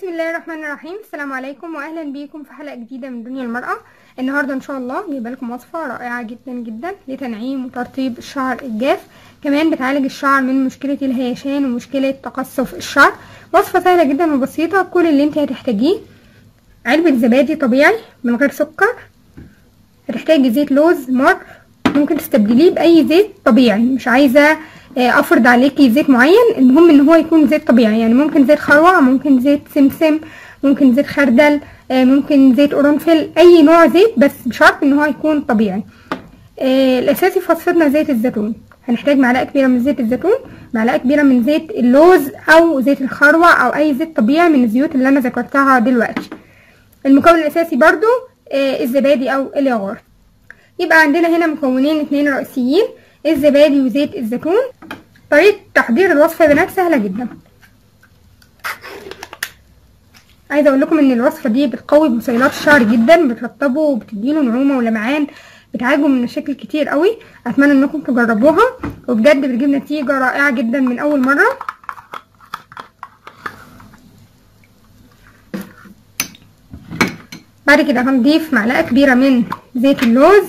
بسم الله الرحمن الرحيم. السلام عليكم واهلا بيكم في حلقه جديده من دنيا المرأة. النهارده ان شاء الله جايبه لكم وصفه رائعه جدا جدا لتنعيم وترطيب الشعر الجاف، كمان بتعالج الشعر من مشكله الهيشان ومشكله تقصف الشعر. وصفه سهله جدا وبسيطه. كل اللي انت هتحتاجيه علبه زبادي طبيعي من غير سكر، هتحتاجي زيت لوز مر، ممكن تستبدليه باي زيت طبيعي، مش عايزه افرض عليكي زيت معين، المهم ان هو يكون زيت طبيعي، يعني ممكن زيت خروع، ممكن زيت سمسم، ممكن زيت خردل، ممكن زيت قرنفل، اي نوع زيت بس بشرط ان هو يكون طبيعي. الاساسي في وصفتنا زيت الزيتون، هنحتاج معلقه كبيره من زيت الزيتون، معلقه كبيره من زيت اللوز او زيت الخروع او اي زيت طبيعي من الزيوت اللي انا ذكرتها دلوقتي. المكون الاساسي برضو الزبادي او الياغورت. يبقى عندنا هنا مكونين اتنين رئيسيين، الزبادي وزيت الزيتون. طريقة تحضير الوصفة يا بنات سهلة جدا. عايزة اقول لكم ان الوصفة دي بتقوي بصيلات الشعر جدا، بترطبه وبتديله نعومة ولمعان، بتعالجه من مشاكل كتير قوي. اتمنى انكم تجربوها وبجد بتجيب نتيجة رائعة جدا من اول مرة. بعد كده هنضيف معلقة كبيرة من زيت اللوز،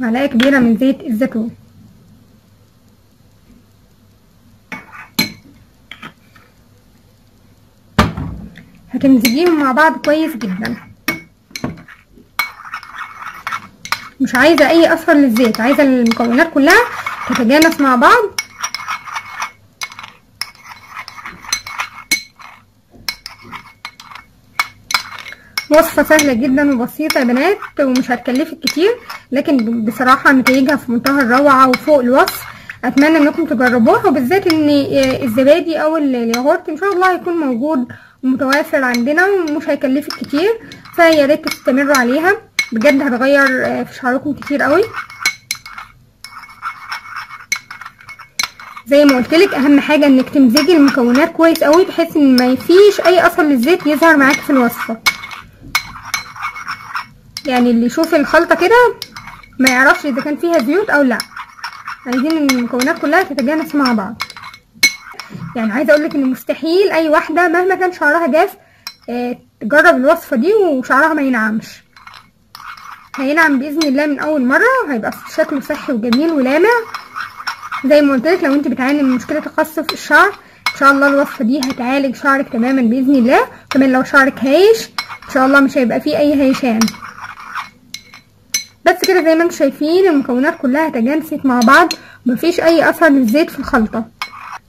معلقة كبيرة من زيت الزيتون، هتمزجيهم مع بعض كويس جدا. مش عايزة اي اثر للزيت، عايزة المكونات كلها تتجانس مع بعض. وصفة سهلة جدا وبسيطة يا بنات ومش هتكلفك كتير، لكن بصراحة نتائجها في منتهى الروعة وفوق الوصف. اتمنى انكم تجربوها، وبالذات ان الزبادي او الياغورت ان شاء الله هيكون موجود ومتوافر عندنا ومش هيكلفك كتير، فيا ريت تستمروا عليها، بجد هتغير في شعركم كتير قوي. زي ما قلتلك اهم حاجة انك تمزجي المكونات كويس قوي بحيث ان ما فيش اي اثر للزيت يظهر معاكي في الوصفة. يعني اللي يشوف الخلطة كده ما يعرفش اذا كان فيها زيوت او لا. عايزين المكونات كلها تتجانس مع بعض. يعني عايزه اقولك ان مستحيل اي واحده مهما كان شعرها جاف تجرب الوصفه دي وشعرها ما ينعمش. هينعم باذن الله من اول مره، وهيبقى شكله صحي وجميل ولامع. زي ما قلتلك لو انت بتعاني من مشكله تقصف الشعر ان شاء الله الوصفه دي هتعالج شعرك تماما باذن الله. كمان لو شعرك هايش ان شاء الله مش هيبقى فيه اي هيشان. بس كده زي ما انتم شايفين المكونات كلها تجانست مع بعض، مفيش اي اثر للزيت في الخلطه.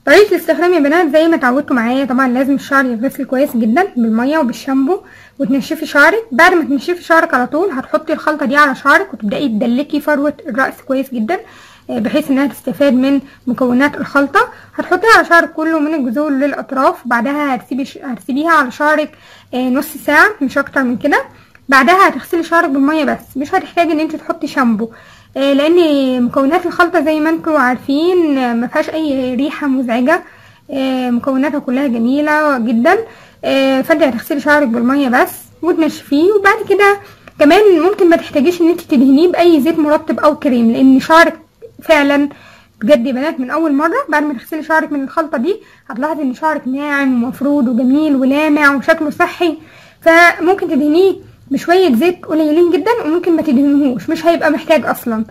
طريقه الاستخدام يا بنات زي ما اتعودتوا معايا، طبعا لازم الشعر يتغسل كويس جدا بالميه وبالشامبو وتنشفي شعرك. بعد ما تنشفي شعرك على طول هتحطي الخلطه دي على شعرك وتبداي تدلكي فروه الراس كويس جدا بحيث انها تستفاد من مكونات الخلطه. هتحطيها على شعرك كله من الجذور للاطراف. بعدها هتسيبيها على شعرك نص ساعه مش اكتر من كده. بعدها هتغسلي شعرك بالميه بس، مش هتحتاجي ان انت تحطي شامبو لان مكونات الخلطه زي ما انتم عارفين ما فيهاش اي ريحه مزعجه، مكوناتها كلها جميله جدا. فانت هتغسلي شعرك بالميه بس وتنشفيه. وبعد كده كمان ممكن ما تحتاجيش ان انت تدهنيه باي زيت مرطب او كريم، لان شعرك فعلا بجد يا بنات من اول مره بعد ما تغسلي شعرك من الخلطه دي هتلاحظي ان شعرك ناعم ومفرود وجميل ولامع وشكله صحي. فممكن تدهنيه بشويه زيت قليلين جدا وممكن ما تدهنوهوش، مش هيبقى محتاج اصلا.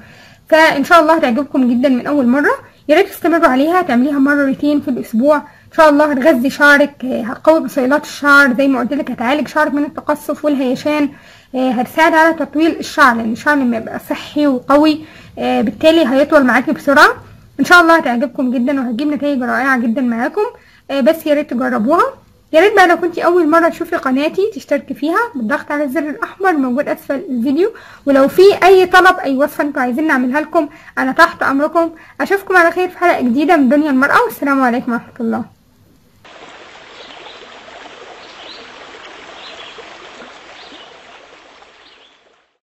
فان شاء الله هتعجبكم جدا من اول مره. يا ريت تستمروا عليها، تعمليها مرتين في الاسبوع ان شاء الله. هتغذي شعرك، هتقوي بصيلات الشعر زي ما قلت لك، هتعالج شعرك من التقصف والهيشان، هتساعد على تطويل الشعر لان الشعر لما يبقى صحي وقوي بالتالي هيطول معاكي بسرعه. ان شاء الله هتعجبكم جدا وهتجيب نتائج رائعه جدا معاكم. بس يا ريت تجربوها. يا ريت بقى لو كنتي اول مره تشوفي قناتي تشتركي فيها بالضغط على الزر الاحمر الموجود اسفل الفيديو. ولو في اي طلب اي وصفه انتوا عايزين نعملها لكم انا تحت امركم. اشوفكم على خير في حلقه جديده من دنيا المرأة، والسلام عليكم ورحمه الله.